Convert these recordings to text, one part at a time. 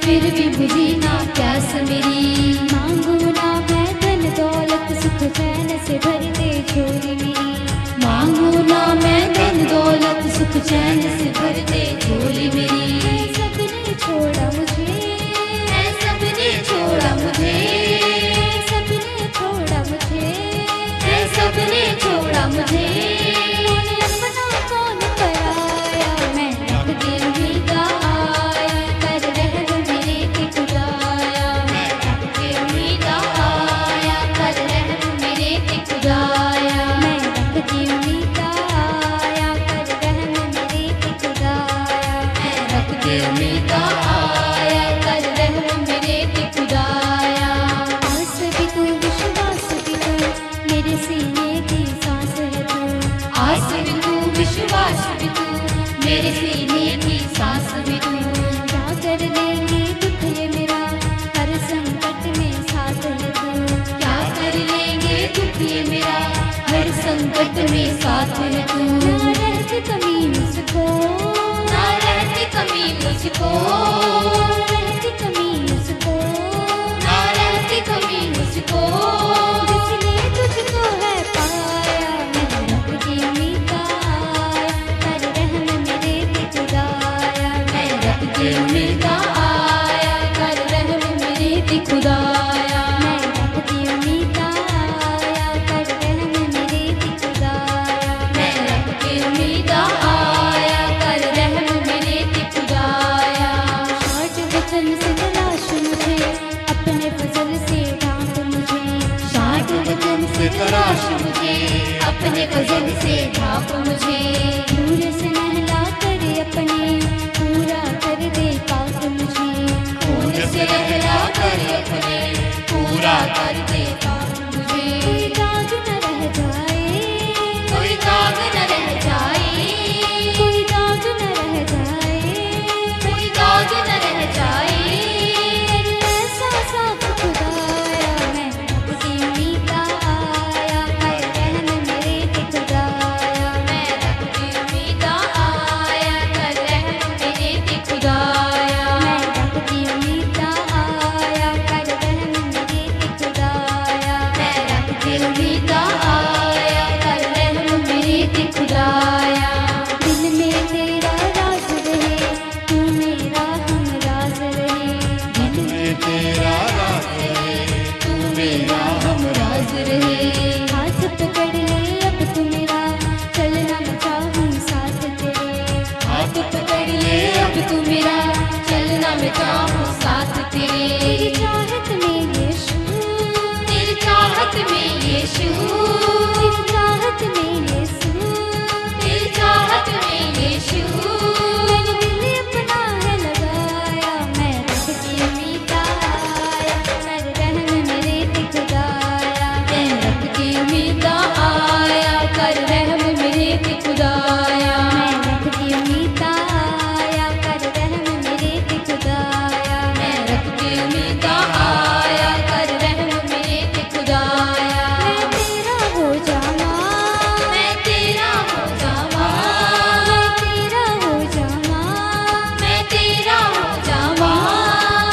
फिर भी बुझी ना प्यास मेरी। मांगू ना मैं धन दौलत सुख चैन से भर दे झोली मेरी। मांगू ना मैं धन दौलत सुख चैन से भर दे झोली मेरी। है सबने छोड़ा मुझे, है सबने छोड़ा मुझे, है सबने छोड़ा मुझे, है सबने छोड़ा मुझे। कौन अपना कौन पराया, मैं रब के उम्मीद आया कर रहम मेरे पे खुदाया। मैं रब के उम्मीद आया कर रहम मेरे पे खुदाया। मैं रब की उम्मीद आया कर रहम मेरे पे खुदाया। मैं रब की उम्मीद आया कर रहम मेरे पे खुदाया। आस भी तू विश्वास भी तू मेरे सीने की सांस है तू। आस भी तू विश्वास भी तू मेरे सीने की सांस भी तू। क्या कर लेंगे दुख ये मेरा हर संकट में साथ है तू। क्या कर लेंगे दुख ये मेरा हर संकट में साथ है तू। ना रहती कमी मुझको, ना रहती कमी मुझको, ना रहती कमी मुझको, ना रहती कमी मुझको। जिसने तुझको है पाया मैं रब की उम्मीद आया कर रहम मेरे पे खुदाया। मैं रब की उम्मीद आया कर रहम मेरे पे खुदाया। मैं रब की उम्मीद आया कर रहम मेरे पे खुदाया। मैं रब की उम्मीद आया कर रहम मेरे पे खुदाया। शाट वचन से तलाश मुझे अपने फजल से ढांप मुझे। शाट वचन से तलाश मुझे अपने फजल से ढांप मुझे। नूर से नहला कर अपने पूरा कर दे पाक मुझे। खून से नहला कर अपने पूरा कर दे पाक मुझे। कोई दाग न रह जाए, कोई दाग न रह जाए, कोई दाग न रह जाए, कोई दाग न रह जाए। कर ऐसा साफ खुदाया मैं रब की उम्मीद आया कर रहम मेरे पे खुदाया। मैं रब की उम्मीद आया कर रहम मेरे पे खुदाया। मैं रब की उम्मीद आया कर रहम मेरे पे खुदाया। मैं रब की उम्मीद आया कर रहम मेरे पे खुदाया। दिल में तेरा राज रहे तू मेरा हम राज रहे। दिल में तेरा राज रहे तू मेरा हम राज रहे। हाथ पकड़ ले अब तू मेरा चलना मैं चाहूँ साथ तेरे। हाथ पकड़ ले अब तू मेरा चलना मैं चाहूँ साथ तेरे। तेरी चाहत में यीशु, तेरी चाहत में यीशु, तेरी चाहत में यीशु, तेरी चाहत में यीशु। मैंने दिल अपना है लगाया मैं रब की उम्मीद आया कर रहम मेरे पे खुदाया। मैं रब की उम्मीद आया कर रहम मेरे पे खुदाया। मैं रब की उम्मीद आया कर रहम मेरे पे खुदाया। मैं रब की उम्मीद आया कर रहम मेरे पे खुदाया। मैं तेरा हो जावा, मैं तेरा हो जावा, मैं तेरा हो जावा, मैं तेरा हो जावा।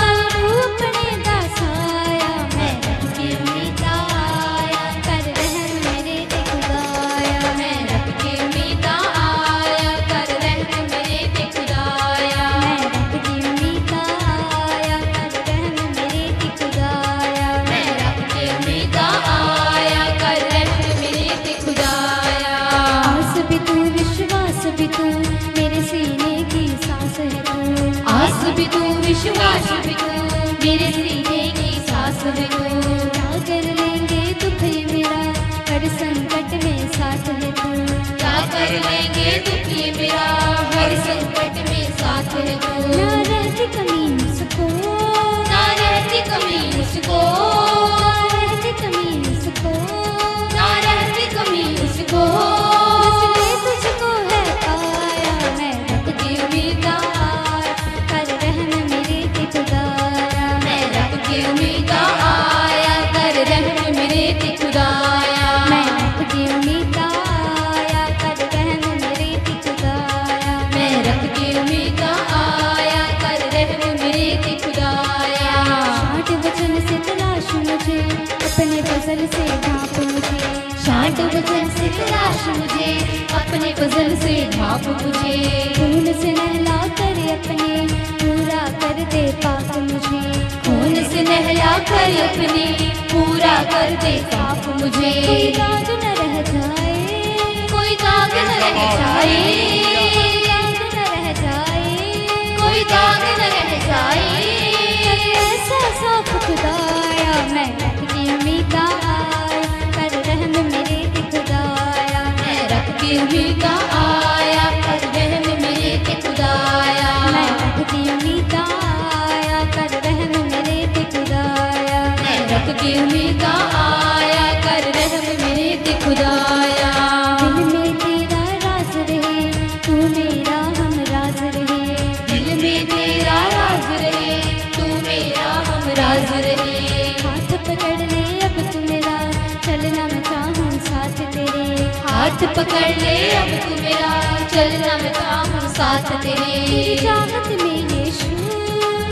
कर तू अपने दासाया मैं रब की उम्मीद आया कर रहम मेरे पे खुदाया। मैं रब की उम्मीद आया कर रहम मेरे पे खुदाया। मैं रब की उम्मीद आया कर रहम मेरे पे खुदाया। मैं रब की उम्मीद आया कर रहम मेरे पे खुदाया। आस भी तू विश्वास भी तू मेरे सीने की सांस है तू। आस भी तू विश्वास भी तू मेरे सीने की सांस है तू। क्या कर लेंगे दुख ये मेरा हर संकट में साथ है तू। क्या कर लेंगे दुख ये मेरा हर संकट में साथ है तू। ना रहती कमी मुझको, ना रहती कमी मुझको, ना रहती कमी मुझको, ना रहती कमी मुझको। जिसने तुझको है पाया मैं रब की उम्मीद आया कर रहम मेरे पे खुदाया। मैं रब की उम्मीद आया कर रहम मेरे पे खुदाया। मैं रब की उम्मीद आया कर रहम मेरे पे खुदाया। मैं रब की उम्मीद आया कर रहम तलाश मुझे, अपने फजल से ढांप मुझे। खून से नहला कर अपने पूरा कर दे पाप मुझे, खून से नहला कर अपने पूरा कर दे पाप मुझे। कोई दाग न रह जाए, कोई दाग न रह जाए, कोई दाग न रह जाए, कोई दाग न रह जाए। ऐसा साफ खुदाया मैं रखती उम्मीद आया, कर रहम मेरे पे खुदाया। मैं रखती उम्मीद आया, कर रहम मेरे पे खुदाया। मैं रखती उम्मीद आया, कर रहम मेरे पे खुदाया। मैं रखती उम्मीद आया, कर रहम मेरे पे खुदाया। दिल में तेरा राज रहे, तू मेरा हम राज रहे। दिल में तेरा राज रहे, तू मेरा हम राज रहे। हाथ पकड़ ले अब तू मेरा, चलना मैं चाहूँ साथ तेरे। हाथ पकड़ ले अब तू मेरा, चलना मैं चाहूँ साथ तेरे। तेरी चाहत में यीशु,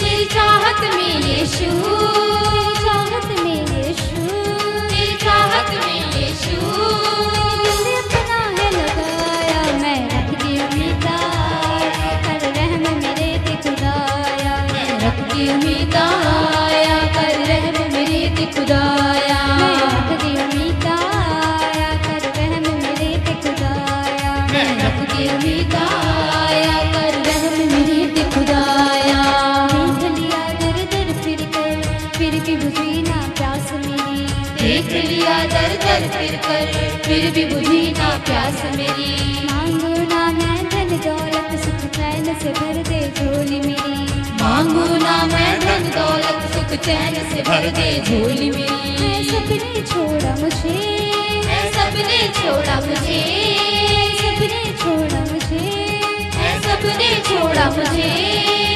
तेरी चाहत में यीशु, तेरी चाहत में यीशु, तेरी चाहत में यीशु। दिल अपना है लगाया, मैं रखती उम्मीद आया, कर रहम मेरे पे खुदाया। मैं रखती उम्मीद आया, कर रहम मेरे पे खुदाया। मैं रखती उम्मीद आया, कर रहम मेरे पे खुदाया। मैं रखती उम्मीद आया, कर रहम मेरे पे खुदाया। देख लिया दर दर फिर भी बुझी ना प्यास मेरी। देख लिया दर दर फिर भी बुझी ना प्यास मेरी। मांगू ना मैं धन दौलत, सुख चैन से भर दे झोली मेरी। मांगू ना मैं धन दौलत, सुख चैन से भर दे झोली मेरी। है सबने छोड़ा मुझे, है सबने छोड़ा मुझे, है सबने छोड़ा मुझे, है सबने छोड़ा मुझे।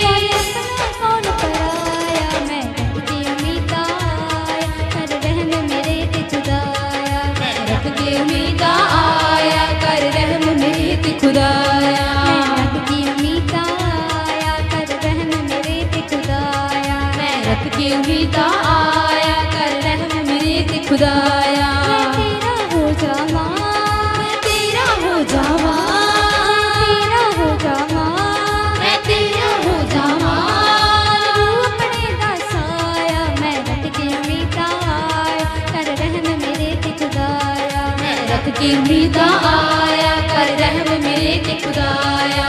कोई अपना कौन पराया, मैं रखती उम्मीद आया, कर रहम मेरे पे खुदाया। मैं रखती उम्मीद आया, कर रहम मेरे पे खुदाया। मैं रखती उम्मीद आया, कर रहम मेरे पे खुदाया। मैं रखती उम्मीद आया, कर रहम मेरे पे खुदाया। मैं तेरा हो जावा, मैं तेरा हो जावा, तेरा हो जावा, मैं तेरा हो जावा। तू अपने दास आया, मैं रखती उम्मीद आया, कर रहम मेरे पे खुदाया। मैं रखती उम्मीद आया, कर रहम मेरे पे खुदाया।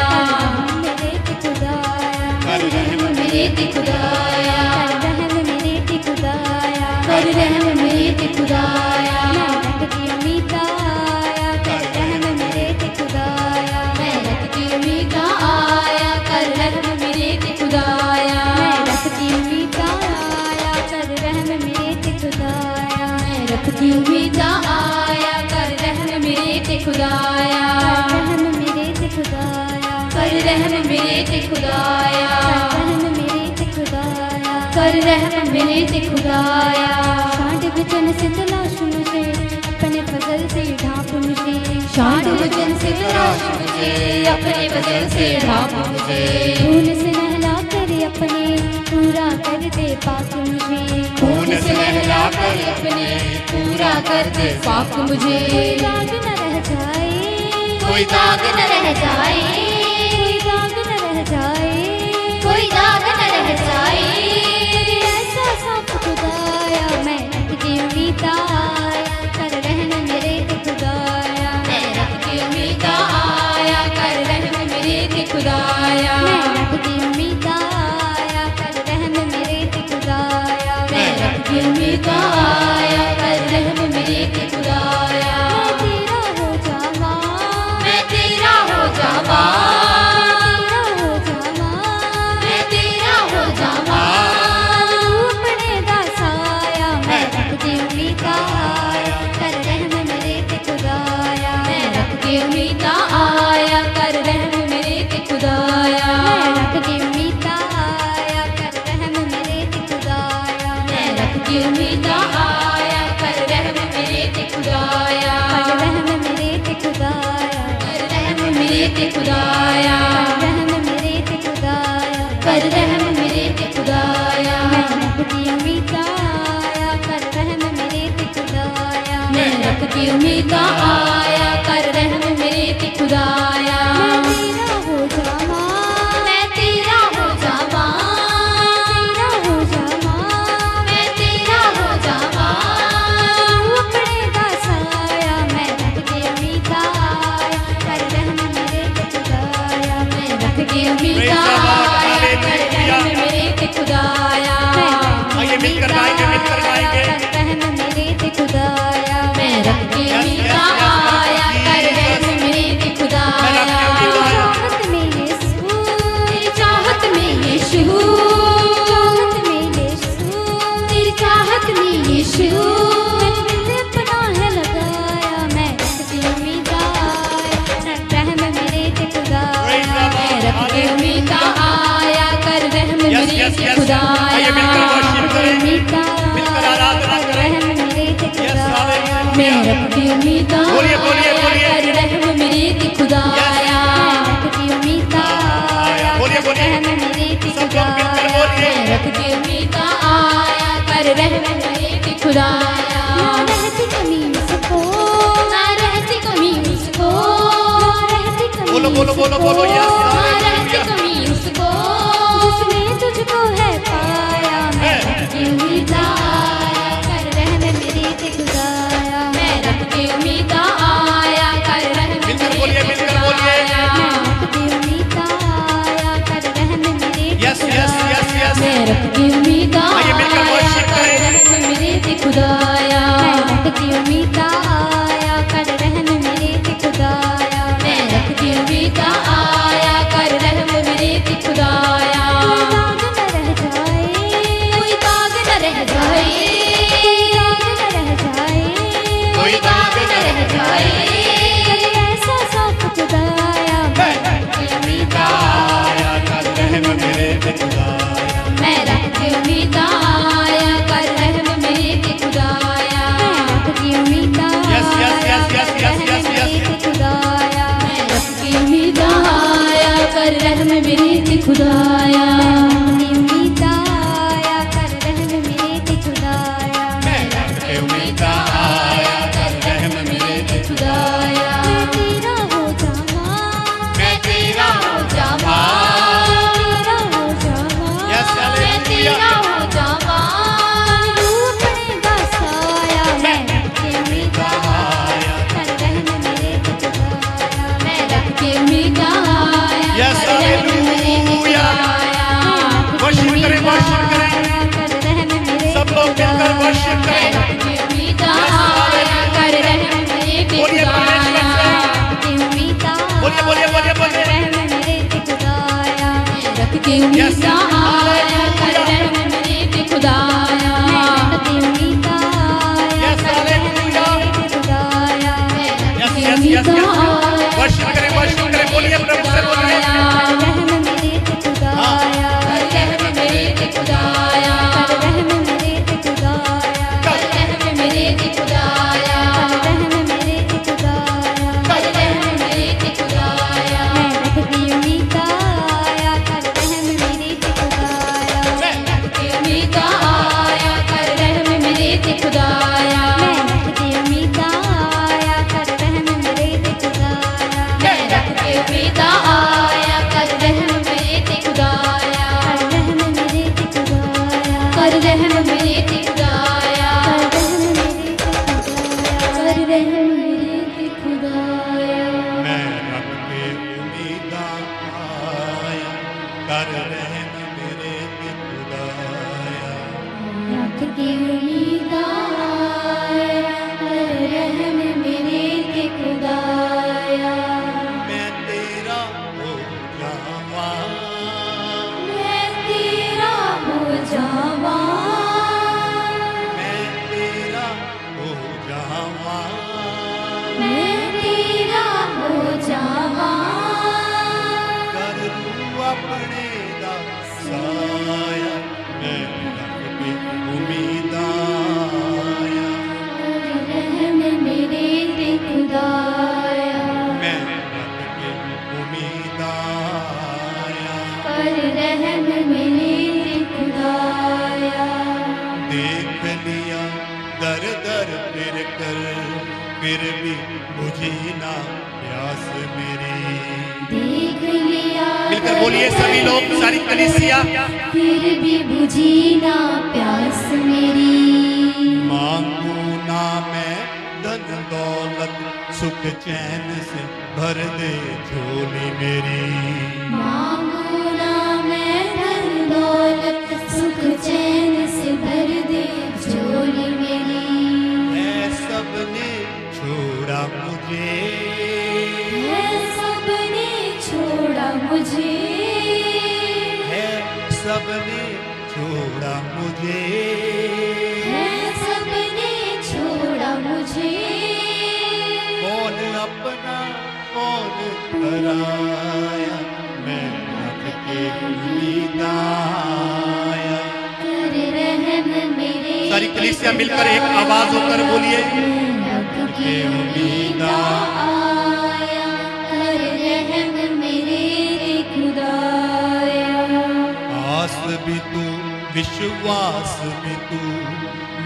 मेरे पे खुदाया, कर रहम मेरे पे खुदाया। कर रहम मेरे पे खुदाया, कर रहम मेरे पे खुदाया। मैं रखती उम्मीद आया, कर रहम मेरे पे खुदाया। मैं रखती उम्मीद आया, कर रहम मेरे पे खुदाया। मैं रखती उम्मीद आया, कर रहम मेरे पे खुदाया। मैं रखती उम्मीद आया, कर रहम मेरे पे खुदाया। रहम मेरे पे खुदाया, कर रहम मेरे पे खुदाया। रहम मेरे पे खुदाया, कर रहम मेरे पे खुदाया। शांत वचन से तलाश मुझे, अपने फजल से ढांप मुझे। शांत वचन से तलाश मुझे, अपने फजल से ढांप मुझे। खून से नहला कर अपने पूरा कर दे पाप मुझे। खून से नहला कर अपने पूरा कर दे पाप मुझे। कोई दाग न रह जाए, कोई दाग न रह जाए, कोई दाग न रह जाए, कोई दाग न रह जाए। ऐसा साफ खुदाया, मैं रखती उम्मीद आया, कर रहम मेरे पे खुदाया। मैं रखती उम्मीद आया, कर रहम मेरे पे खुदाया। मैं रखती उम्मीद आया, कर रहम मेरे पे खुदाया। मैं रखती उम्मीद आया, कर रहम मेरे पे खुदाया। मैं तेरा हो जावा, मैं तेरा हो जावा, मैं तेरा हो जावा। तू अपने दास आया, मैं रखती उम्मीद आया, कर रहम मेरे पे खुदाया। मैं रखती उम्मीद आया, कर रहम मेरे पे खुदाया। मैं रखती उम्मीद आया, कर रहम मेरे पे खुदाया। मैं रखती उम्मीद आया, कर रहम मेरे पे खुदाया। कर रहम मेरे पे खुदाया, कर रहम मेरे पे खुदाया। कर रहम मेरे पे खुदाया, कर रहम मेरे पे खुदाया। मैं रखती उम्मीद आया, कर रहम मेरे पे खुदाया। मैं रखती उम्मीद आया, मिलकर गाएंगे, मिलकर गाएंगे। रहम मेरे ते खुदाया, मैं रब की उम्मीद आया, कर रहम मेरे ते खुदाया। चाहत में यीशु, तेरी चाहत में यीशु, चाहत में यीशु, तेरी चाहत में यीशु, मैंने दिल अपना है लगाया, मैं रब की उम्मीद आया, रहम मेरे ते खुदाया, मैं रब की उम्मीद आया, कर रहम मेरे ते खुदाया, मिलकर आराधना करें। मैं रब की उम्मीद बोलिए, बोलिए, बोलिए। कर रहम मेरे ते खुदाया, रब की उम्मीद आया, बोलिए, बोलिए। रहम मेरे ते सब लोग मिलकर बोलिए। खुदाया, रब की उम्मीद आया, कर रहम मेरे ते खुदाया। ना रहती कमी मुझको, ना रहती कमी मुझको, ना रहती कमी बोलो, बोलो, बोलो, बोलो, यस, ना रहती कमी मुझको, जिसने तुझको है पाया, मैं रब की उम्मीद आया, कर रहम मेरे ते खुदाया, मैं रब की उम्मीद आया, कर रहम मिलकर मेरे बोलिए, ते मिलकर बोलिए। खुदाया, मैं रब की उम्मीद आया, कर रहम मेरे ते यस, यस, यस, यस। मैं रब की उम्मीद आइए मिलकर worship आया, कर करें। रहम मेरे ते खुदाया, मैं रब की उम्मीद आया, कर रहम मेरे ते खुदाया, मैं रब की उम्मीद आया, कर रहम मेरे ते खुदाया। कोई दाग न रह जाए, कोई दाग न रह जाए, कर ऐसा साफ खुदाया, मैं रब की उम्मीद आया, कर रहम मेरे ते खुदाया, मैं रब की उम्मीद आया, कर रहम मेरे ते खुदाया, मैं रब की उम्मीद Yes, yes, yes, yes, yes, yes, yes. खुदाया, मैं रब की उम्मीद आया, कर रहम मेरे ते खुदाया, मैं रब की उम्मीद आया, कर रहम मेरे ते खुदाया, मैं रब की उम्मीद आया, कर रहम मेरे ते खुदाया। मैं तेरा हो जावा, मैं तेरा हो जावा, तेरा हो जावा, Yes, मैं hallelujah. तेरा हो जावा, तू अपने बसाया, मैं रब की उम्मीद आया, कर रहम मेरे ते खुदाया, मैं रब की उम्मीद आया, Yes, कर रहम मेरे ते hallelujah. खुदाया, Worship करें, worship करें। कर रहम मेरे सब लोग मिलकर worship मैं करें। रब की उम्मीद आया, कर रहम मेरे ते बोलिए, खुदाया, बोलिए, रब की उम्मीद आया, बोलिए, बोलिए, बोलिए, बोलिए। रहम मेरे ते खुदाया, रब की उम्मीद Yes, आया, कर रहम मेरे ते खुदाया, रब की उम्मीद आया, Yes, कर रहम मेरे ते खुदाया, Yes, रब की yes, उम्मीद yes, yes. आया, Worship करें, worship करें। बोलिए, प्रभु से बोलिए। कर रहम मेरे ते खुदाया, कर रहम मेरे ते खुदाया, कर रहम मेरे ते खुदाया, कर रहम मेरे ते खुदाया, कर रहम मेरे ते खुदाया, कर रहम मेरे ते खुदाया, मैं रब की उम्मीद आया, कर रहम मेरे ते खुदाया, मैं रब की उम्मीद आया, कर रहम मेरे ते खुदाया, मैं रब की उम्मीद आया, कर रहम मेरे ते खुदाया, मैं रब की उम्मीद आया, कर रहम मेरे ते खुदाया, कर रहम मेरे ते खुदाया, कर रहम मेरे ते खुदाया, कर रहम मेरे ते खुदाया। मैं रब की उम्मीद आया, कर रहम मेरे ते खुदाया। रब की उम्मीद आया, कर रहम मेरे ते खुदाया, मैं तेरा हो जावा, मैं तेरा हो जावा, मैं तेरा हो जावा, मैं तेरा हो जावा, कर लूं अपने दा साया, मैं रब की उम्मीद आया, रहम मेरे ते खुदाया, मैं रब की उम्मीद आया। कर रहम मेरे ते खुदाया, देख लिया दर दर फिर कर, फिर भी बुझी ना प्यास मेरी। देख लिया मिलकर बोलिए सभी लोग, सारी कलीसिया। फिर भी बुझी ना प्यास मेरी, मांगू ना मैं धन दौलत, सुख चैन से भर दे झोली मेरी। मांगू ना मैं धन दौलत, सुख चैन से भर छोड़ा मुझे, है सबने छोड़ा मुझे, कौन अपना कौन पराया, मैं रब के उम्मीद आया। कर रहम मेरे सारी कलीसिया मिलकर एक आवाज होकर बोलिए, रब की उम्मीद आया, कर रहम मेरे खुदाया। आस भी तू विश्वास भी तू,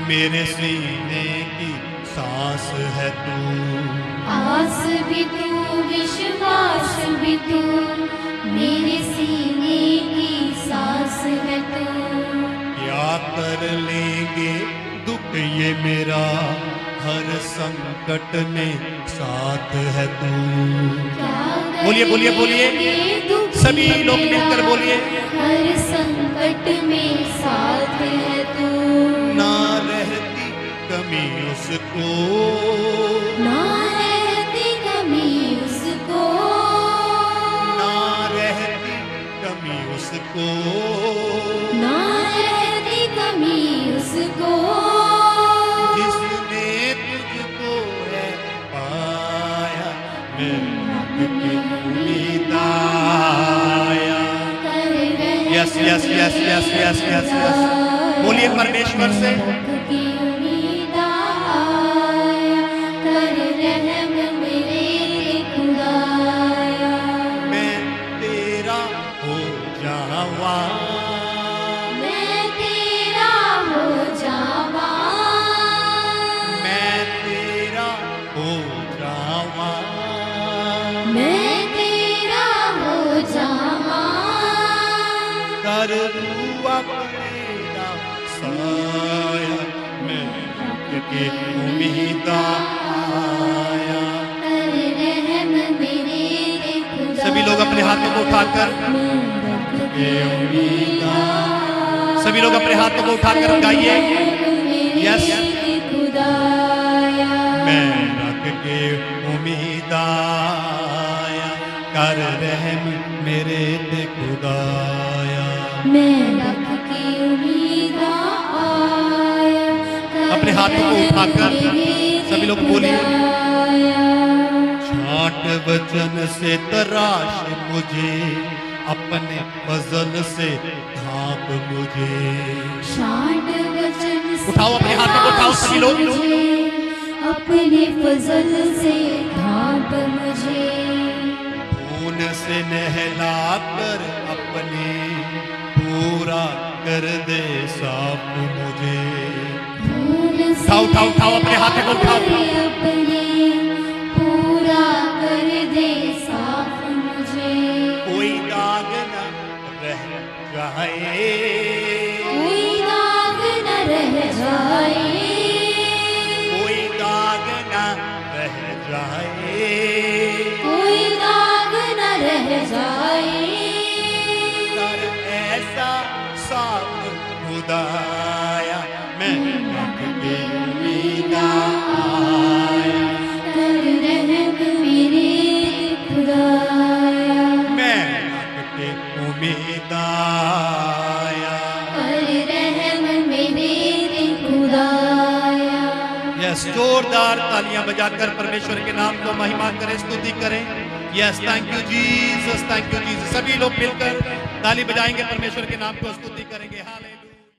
मेरे सीने की सांस है तू। आस भी तू विश्वास भी तू, मेरे सीने की सांस है तू। क्या कर लेंगे दुख ये मेरा, हर संकट में साथ है तू। बोलिए बोलिए बोलिए, सभी लोग मिलकर बोलिए, हर संकट में साथ है तू। ना रहती कमी उसको, ना रहती कमी उसको, ना रहती कमी उसको, ना रहती कमी उसको, जिसने तुझको है पाया, मैं रब की उम्मीद आया। Yes yes yes yes yes yes yes, बोलिए परमेश्वर से, रब की उम्मीद आया, कर रहम मेरे खुदाया। मैं तेरा हो जावा, मैं तेरा हो जावा, मैं तेरा हो जावा, मैं तेरा हो जावा, कर लूँ अपना साया, मैं रब की उम्मीद आया। कर रहम मेरे खुदाया। सभी लोग अपने हाथों को उठाकर, सभी लोग अपने हाथों को उठाकर गाइए, यस, मैं रब की उम्मीद आया, कर रहम मेरे ते खुदाया। मैं रब की उम्मीद आया, अपने हाथों को उठाकर सभी लोग बोलिए, छाट वचन से तराश मुझे, अपने फजल से ढांप मुझे। शांत वचन से उठाओ अपने हाथों को, उठाओ सभी लोग, अपने फजल से ढांप मुझे। खून से नहला कर अपने पूरा कर दे साफ मुझे। खून से उठाओ उठाओ उठाओ अपने हाथों को उठाओ, अपने पूरा कर दे साफ मुझे। कोई दाग न रह जाए, कोई दाग न रह जाए, कोई दाग न रह जाए, कोई दाग न रह जाए। कर ऐसा साफ खुदाया, मैं रब की उम्मीद आया। कर रहम मेरे खुदाया, मैं रब की उम्मीद आया। कर रहम मेरे खुदाया। यस, जोरदार तालियां बजाकर परमेश्वर के नाम को महिमा करें, स्तुति करें। Yes, thank you Jesus, thank you Jesus. सभी लोग मिलकर ताली बजाएंगे, परमेश्वर के नाम को स्तुति करेंगे। हालेलुया।